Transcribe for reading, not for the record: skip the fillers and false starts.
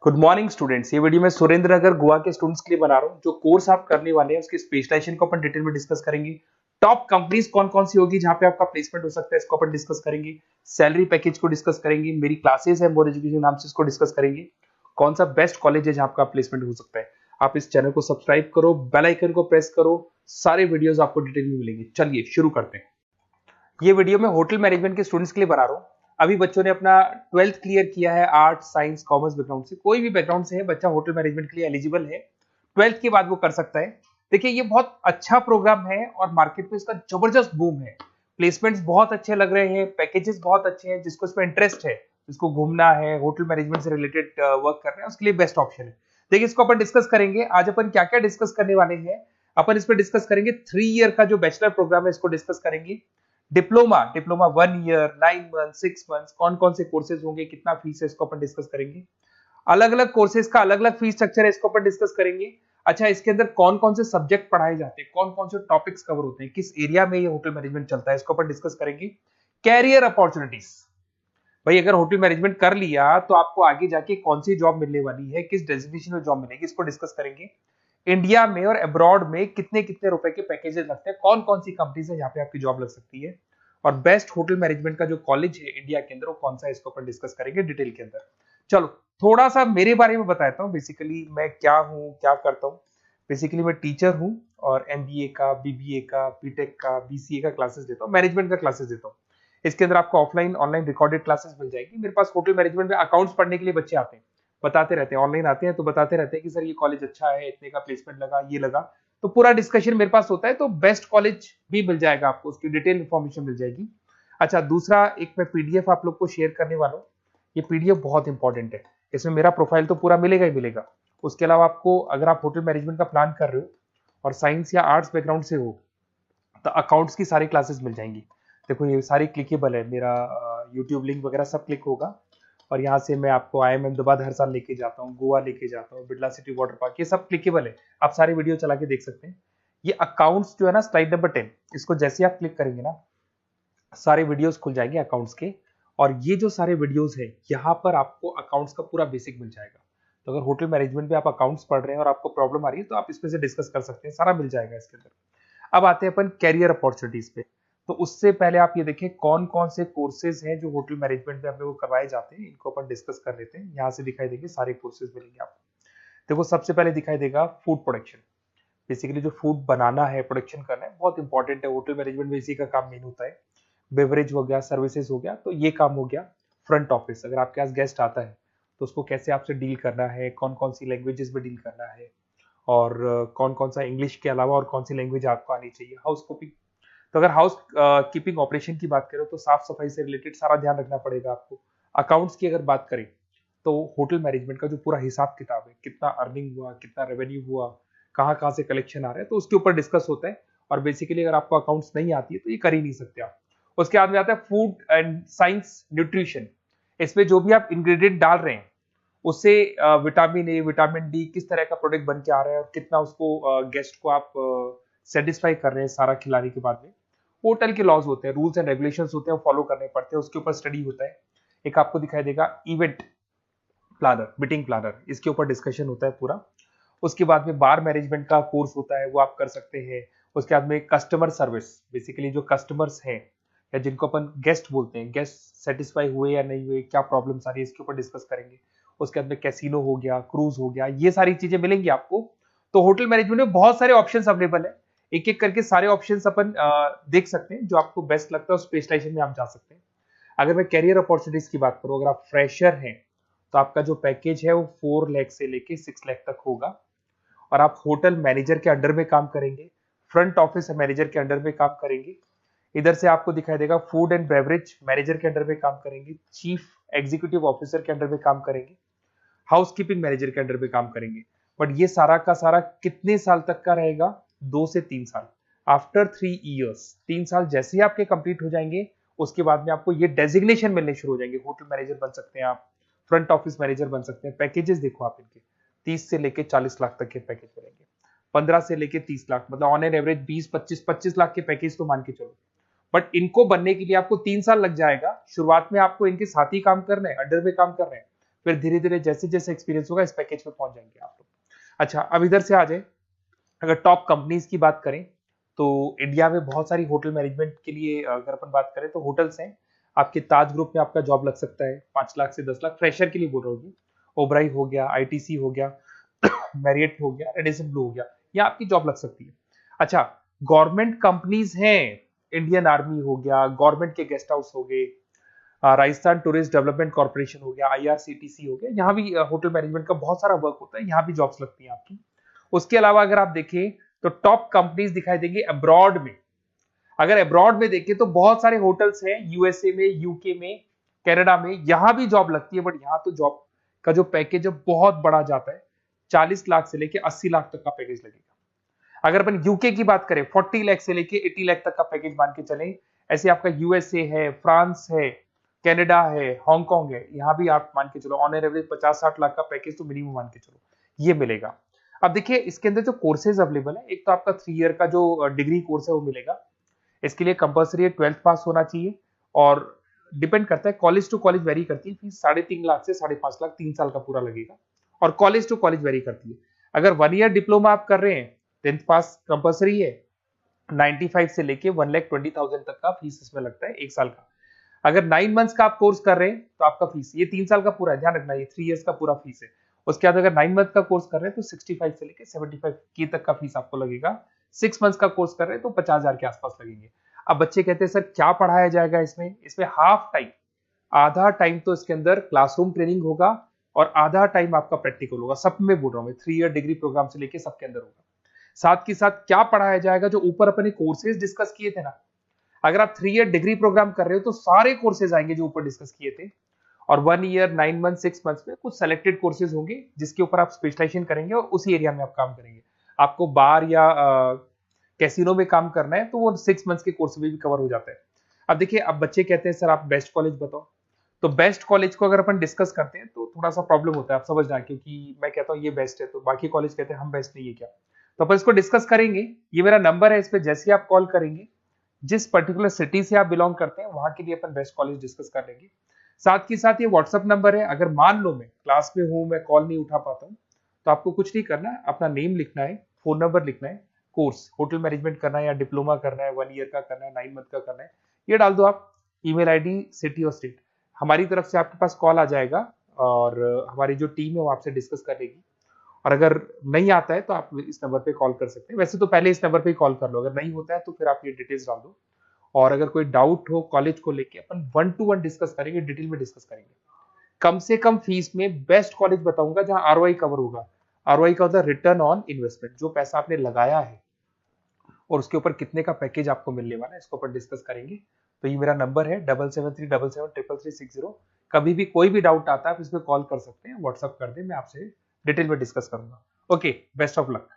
Good morning students. ये video मैं सुरेंद्र नगर गोवा के स्टूडेंट्स के लिए बना रहा हूँ। जो कोर्स आप करने वाले हैं उसकी स्पेशलाइजेशन को अपन डिटेल में डिस्कस करेंगे। टॉप कंपनीज कौन कौन सी होगी जहां पे आपका प्लेसमेंट हो सकता है, इसको अपन डिस्कस करेंगे। सैलरी पैकेज को डिस्कस करेंगे। मेरी क्लासेस है मोर एजुकेशन नाम से, इसको डिस्कस करेंगे। कौन सा बेस्ट कॉलेज है जहां आपका प्लेसमेंट हो सकता है। आप इस चैनल को सब्सक्राइब करो, बेल आइकन को प्रेस करो, सारे वीडियोस आपको डिटेल में मिलेंगे। चलिए शुरू करते हैं। ये वीडियो मैं होटल मैनेजमेंट के स्टूडेंट्स के लिए बना रहा हूँ। अभी बच्चों ने अपना 12th क्लियर किया है, आर्ट साइंस कॉमर्स बैकग्राउंड से, कोई भी बैकग्राउंड से है बच्चा होटल मैनेजमेंट के लिए एलिजिबल है। 12th के बाद वो कर सकता है। देखिए ये बहुत अच्छा प्रोग्राम है और मार्केट में इसका जबरदस्त बूम है। प्लेसमेंट्स बहुत अच्छे लग रहे हैं, पैकेजेस बहुत अच्छे हैं। जिसको इसमें इंटरेस्ट है, जिसको घूमना है, होटल मैनेजमेंट से रिलेटेड वर्क कर रहे हैं, उसके लिए बेस्ट ऑप्शन है। देखिए इसको अपन डिस्कस करेंगे। आज अपन क्या क्या डिस्कस करने वाले हैं। अपन इसमें डिस्कस करेंगे 3 ईयर का जो बैचलर प्रोग्राम है, इसको डिस्कस करेंगे। Diploma diploma 1 year, 9 month, 6 month, कौन कौन से कोर्सेज होंगे, कितना फीस है, इसको अपन डिस्कस करेंगे। अलग अलग कोर्सेज का अलग अलग फीस स्ट्रक्चर है, इसको अपन डिस्कस करेंगे। अच्छा, इसके अंदर कौन कौन से सब्जेक्ट पढ़ाए जाते हैं, कौन कौन से टॉपिक्स कवर होते हैं, किस एरिया में ये होटल मैनेजमेंट चलता है, इसको अपन डिस्कस करेंगे। कैरियर अपॉर्चुनिटीज, भाई अगर होटल मैनेजमेंट कर लिया तो आपको आगे जाके कौन सी जॉब मिलने वाली है, किस डेजिग्नेशन में जॉब मिलेगी, इसको डिस्कस करेंगे। इंडिया में और अब्रॉड में कितने कितने रुपए के पैकेजेस लगते हैं, कौन कौन सी कंपनीज है जहां पे आपकी जॉब लग सकती है, और बेस्ट होटल मैनेजमेंट का जो कॉलेज है इंडिया के अंदर वो कौन सा है, इसको अपन डिस्कस करेंगे डिटेल के अंदर। चलो थोड़ा सा मेरे बारे में बताता हूँ। बेसिकली मैं क्या हूँ, क्या करता हूँ। बेसिकली मैं टीचर हूँ और एमबीए का, बीबीए का, बीटेक का, बीसीए का क्लासेस देता हूँ, मैनेजमेंट का क्लासेस देता हूँ। इसके अंदर आपको ऑफलाइन ऑनलाइन रिकॉर्डेड क्लासेस मिल जाएगी। मेरे पास होटल मैनेजमेंट में अकाउंट्स पढ़ने के लिए बच्चे आते हैं, बताते रहते हैं, ऑनलाइन आते हैं तो बताते रहते हैं कि सर ये कॉलेज अच्छा है, इतने का प्लेसमेंट लगा, ये लगा। तो पूरा डिस्कशन मेरे पास होता है। तो बेस्ट कॉलेज भी मिल जाएगा आपको, उसकी डिटेल इंफॉर्मेशन मिल जाएगी। अच्छा, दूसरा एक मैं पीडीएफ आप लोग को शेयर करने वाला हूँ। ये पीडीएफ बहुत इंपॉर्टेंट है, इसमें मेरा प्रोफाइल तो पूरा मिलेगा ही मिलेगा। उसके अलावा आपको, अगर आप होटल मैनेजमेंट का प्लान कर रहे हो और साइंस या आर्ट्स बैकग्राउंड से हो, तो अकाउंट्स की सारी क्लासेस मिल जाएंगी। देखो ये सारी क्लिकेबल है, मेरा यूट्यूब लिंक वगैरह सब क्लिक होगा। और यहाँ से मैं आपको IIM अहमदाबाद हर साल लेके जाता हूँ, गोवा लेके जाता हूँ, बिरला सिटी वाटर पार्क, ये सब क्लिकेबल है। आप सारी वीडियो चला के देख सकते हैं। ये अकाउंट्स जो है ना, स्लाइड नंबर 10, इसको जैसे आप क्लिक करेंगे ना, सारे वीडियोस खुल जाएंगे अकाउंट्स के। और ये जो सारे वीडियोस है, यहाँ पर आपको अकाउंट्स का पूरा बेसिक मिल जाएगा। तो अगर होटल मैनेजमेंट में आप अकाउंट्स पढ़ रहे हैं और आपको प्रॉब्लम आ रही है तो आप इसमें से डिस्कस कर सकते हैं, सारा मिल जाएगा इसके अंदर। अब आते हैं अपन कैरियर अपॉर्चुनिटीज पे। तो उससे पहले आप ये देखें कौन कौन से कोर्सेज हैं जो होटल मैनेजमेंट में अपने को करवाए जाते हैं, इनको अपन डिस्कस कर लेते हैं। यहाँ से दिखाई देंगे सारे कोर्सेज मिलेंगे आपको। देखो सबसे पहले दिखाई देगा फूड प्रोडक्शन। बेसिकली जो फूड बनाना है, प्रोडक्शन करना है, बहुत इंपॉर्टेंट है। होटल मैनेजमेंट में इसी का काम मेन होता है। बेवरेज हो गया, सर्विसेज हो गया, तो ये काम हो गया। फ्रंट ऑफिस, अगर आपके पास गेस्ट आता है तो उसको कैसे आपसे डील करना है, कौन कौन सी लैंग्वेजेस में डील करना है, और कौन कौन सा इंग्लिश के अलावा और कौन सी लैंग्वेज आपको आनी चाहिए। हाउस कीपिंग, तो अगर हाउस कीपिंग ऑपरेशन की बात करें तो साफ सफाई से रिलेटेड सारा ध्यान रखना पड़ेगा आपको। अकाउंट्स की अगर बात करें तो होटल मैनेजमेंट का जो पूरा हिसाब किताब है, कितना अर्निंग हुआ, कितना रेवेन्यू हुआ, कहाँ कहाँ से कलेक्शन आ रहा है, तो उसके ऊपर डिस्कस होता है। और बेसिकली अगर आपको अकाउंट्स नहीं आती है तो ये कर ही नहीं सकते आप। उसके बाद में आता है फूड एंड साइंस न्यूट्रिशन। इसमें जो भी आप इंग्रेडिएंट डाल रहे हैं उससे विटामिन ए, विटामिन डी, किस तरह का प्रोडक्ट बन के आ रहा है और कितना उसको गेस्ट को आप सेटिस्फाई कर रहे हैं सारा खिलाने के बाद में। होटल के लॉज होते हैं, रूल्स एंड रेगुलेशंस होते हैं, वो फॉलो करने पड़ते हैं, उसके ऊपर स्टडी होता है। एक आपको दिखाई देगा इवेंट प्लानर, मीटिंग प्लानर, इसके ऊपर डिस्कशन होता है पूरा। उसके बाद में बार मैनेजमेंट का कोर्स होता है, वो आप कर सकते हैं। उसके बाद में कस्टमर सर्विस, बेसिकली जो कस्टमर्स हैं या जिनको अपन गेस्ट बोलते हैं, गेस्ट सेटिस्फाई हुए या नहीं हुए, क्या प्रॉब्लम्स आ रही है, इसके ऊपर डिस्कस करेंगे। उसके बाद में कैसीनो हो गया, क्रूज हो गया, ये सारी चीजें मिलेंगी आपको। तो होटल मैनेजमेंट में बहुत सारे ऑप्शंस अवेलेबल है। एक एक करके सारे ऑप्शंस अपन देख सकते हैं, जो आपको बेस्ट लगता है उस स्पेशलाइजेशन में आप जा सकते हैं। अगर मैं कैरियर अपॉर्चुनिटीज की बात करूं, अगर आप फ्रेशर हैं तो आपका जो पैकेज है वो 4 लाख से लेके 6 लाख तक होगा। और आप होटल मैनेजर के अंडर में काम करेंगे, फ्रंट ऑफिस मैनेजर के अंडर में काम करेंगे। इधर से आपको दिखाई देगा फूड एंड बेवरेज मैनेजर के अंडर में काम करेंगे, चीफ एग्जीक्यूटिव ऑफिसर के अंडर में काम करेंगे, हाउसकीपिंग मैनेजर के अंडर में काम करेंगे। बट ये सारा का सारा कितने साल तक का रहेगा? 2 से 3 साल। आफ्टर 3 ईयर्स, 3 साल जैसे ही आपके कंप्लीट हो जाएंगे उसके बाद में आपको ये डेजिग्नेशन मिलने शुरू हो जाएंगे। होटल मैनेजर बन सकते हैं आप, फ्रंट ऑफिस मैनेजर बन सकते हैं। पैकेजेस देखो आप इनके, 30 से लेके 40 लाख तक के पैकेज मिलेंगे, 15 से लेके 30 लाख, मतलब ऑन एन एवरेज 20, 25, 25 लाख के पैकेज तो मान के चलो। बट इनको बनने के लिए आपको 3 साल लग जाएगा। शुरुआत में आपको इनके साथ ही काम करना है, अंडर में काम कर रहे हैं। फिर धीरे धीरे जैसे जैसे एक्सपीरियंस होगा इस पैकेज पे पहुंच जाएंगे आप लोग। अच्छा, अब इधर से आ जाए, अगर टॉप कंपनीज की बात करें तो इंडिया में बहुत सारी होटल मैनेजमेंट के लिए अगर अपन बात करें तो होटल्स हैं। आपके ताज ग्रुप में आपका जॉब लग सकता है 5 लाख से 10 लाख, फ्रेशर के लिए बोल रहा हूँ। ओबराई हो गया, आईटीसी हो गया, मैरियट हो गया, रेडिसन ब्लू हो गया, यहाँ आपकी जॉब लग सकती है। अच्छा, गवर्नमेंट कंपनीज हैं, इंडियन आर्मी हो गया, गवर्नमेंट के गेस्ट हाउस हो गए, राजस्थान टूरिस्ट डेवलपमेंट कॉर्पोरेशन हो गया, आईआरसीटीसी हो गया, यहाँ भी होटल मैनेजमेंट का बहुत सारा वर्क होता है, यहाँ भी जॉब्स लगती हैं आपकी। उसके अलावा अगर आप देखें तो टॉप कंपनीज दिखाई देंगी अब्रॉड में। अगर अब्रॉड में देखें तो बहुत सारे होटल्स हैं यूएसए में, यूके में, कनाडा में, यहां भी जॉब लगती है। बट यहाँ तो जॉब का जो पैकेज है बहुत बड़ा जाता है, 40 लाख से लेके 80 लाख तक का पैकेज लगेगा। अगर अपन यूके की बात करें 40 लाख से लेके 80 लाख तक का पैकेज मान के चले। ऐसे आपका यूएसए है, फ्रांस है, कनाडा है, हांगकांग है, यहाँ भी आप मान के चलो ऑन एन एवरेज 50-60 लाख का पैकेज तो मिनिमम मान के चलो ये मिलेगा। अब देखिए इसके अंदर जो कोर्सेज अवेलेबल है, एक तो आपका 3 ईयर का जो डिग्री कोर्स है वो मिलेगा। इसके लिए कंपलसरी है 12th पास होना चाहिए, और डिपेंड करता है कॉलेज टू कॉलेज वेरी करती है फीस। 3.5 लाख से 5.5 लाख 3 साल का पूरा लगेगा, और कॉलेज टू कॉलेज वेरी करती है। अगर 1 ईयर डिप्लोमा आप कर रहे हैं, 10th पास कंपलसरी है, 95 से लेके 1,20,000 तक का फीस इसमें लगता है 1 साल का। अगर 9 मंथ्स का आप कोर्स कर रहे हैं तो आपका फीस, ये 3 साल का पूरा है, ध्यान रखना, ये 3 इयर्स का पूरा फीस है। उसके बाद अगर 9 मंथ का कोर्स कर रहे हैं तो 65 से लेके 75 की तक का फीस आपको लगेगा। 6 मंथ्स का कोर्स कर रहे हैं तो 50,000 के आसपास लगेंगे। अब बच्चे कहते हैं सर क्या पढ़ाया जाएगा इसमें? इसमें हाफ टाइम, आधा टाइम तो इसके अंदर क्लासरूम ट्रेनिंग होगा और आधा टाइम आपका प्रैक्टिकल होगा। सब में बोल रहा हूँ मैं, 3 ईयर डिग्री प्रोग्राम से लेके सबके अंदर होगा। साथ के साथ क्या पढ़ाया जाएगा, जो ऊपर अपने कोर्सेज डिस्कस किए थे ना, अगर आप 3 ईयर डिग्री प्रोग्राम कर रहे हो तो सारे कोर्सेज आएंगे जो ऊपर डिस्कस किए थे। और 1 ईयर, 9 मंथ, 6 मंथ्स में कुछ सेलेक्टेड कोर्सेज होंगे जिसके ऊपर आप स्पेशलाइजेशन करेंगे और उसी एरिया में आप काम करेंगे। आपको बार या कैसीनो में काम करना है तो वो 6 मंथ्स के कोर्स में भी कवर हो जाता है। अब देखिए, अब बच्चे कहते हैं सर आप बेस्ट कॉलेज बताओ। तो बेस्ट कॉलेज को अगर अपन डिस्कस करते हैं तो थोड़ा सा प्रॉब्लम होता है, आप समझना, क्योंकि मैं कहता हूँ ये बेस्ट है तो बाकी कॉलेज कहते हैं हम बेस्ट नहीं है क्या। तो अपन इसको डिस्कस करेंगे। ये मेरा नंबर है, इस पे जैसे ही आप कॉल करेंगे, जिस पर्टिकुलर सिटी से आप बिलोंग करते हैं वहां के लिए अपन बेस्ट कॉलेज डिस्कस कर लेंगे। साथ ही साथ ये व्हाट्सअप नंबर है, अगर मान लो मैं क्लास में हूं, मैं कॉल नहीं उठा पाता हूं, तो आपको कुछ नहीं करना है, अपना नेम लिखना है, फोन नंबर लिखना है, कोर्स होटल मैनेजमेंट करना है या डिप्लोमा करना है, 1 ईयर का करना है, 9 मंथ का करना है, ये डाल दो आप, ईमेल आईडी, सिटी और स्टेट। हमारी तरफ से आपके पास कॉल आ जाएगा और हमारी जो टीम है वो आपसे डिस्कस करेगी। और अगर नहीं आता है तो आप इस नंबर पे कॉल कर सकते हैं। वैसे तो पहले इस नंबर पे कॉल कर लो, अगर नहीं होता है तो फिर आप ये डिटेल्स डाल दो। और अगर कोई डाउट हो कॉलेज को लेके, अपन 1 to 1 डिस्कस करेंगे, डिटेल में डिस्कस करेंगे। कम से कम फीस में बेस्ट कॉलेज बताऊंगा जहां आरओआई कवर होगा। आरओआई का होता है रिटर्न ऑन इन्वेस्टमेंट, जो पैसा आपने लगाया है और उसके ऊपर कितने का पैकेज आपको मिलने वाला है, इसको अपन डिस्कस करेंगे। तो ये मेरा नंबर है 7737733360। कभी भी कोई भी डाउट आता है आप इस पर कॉल कर सकते हैं, व्हाट्सअप कर दे, मैं आपसे डिटेल में डिस्कस करूंगा। Okay, best of luck.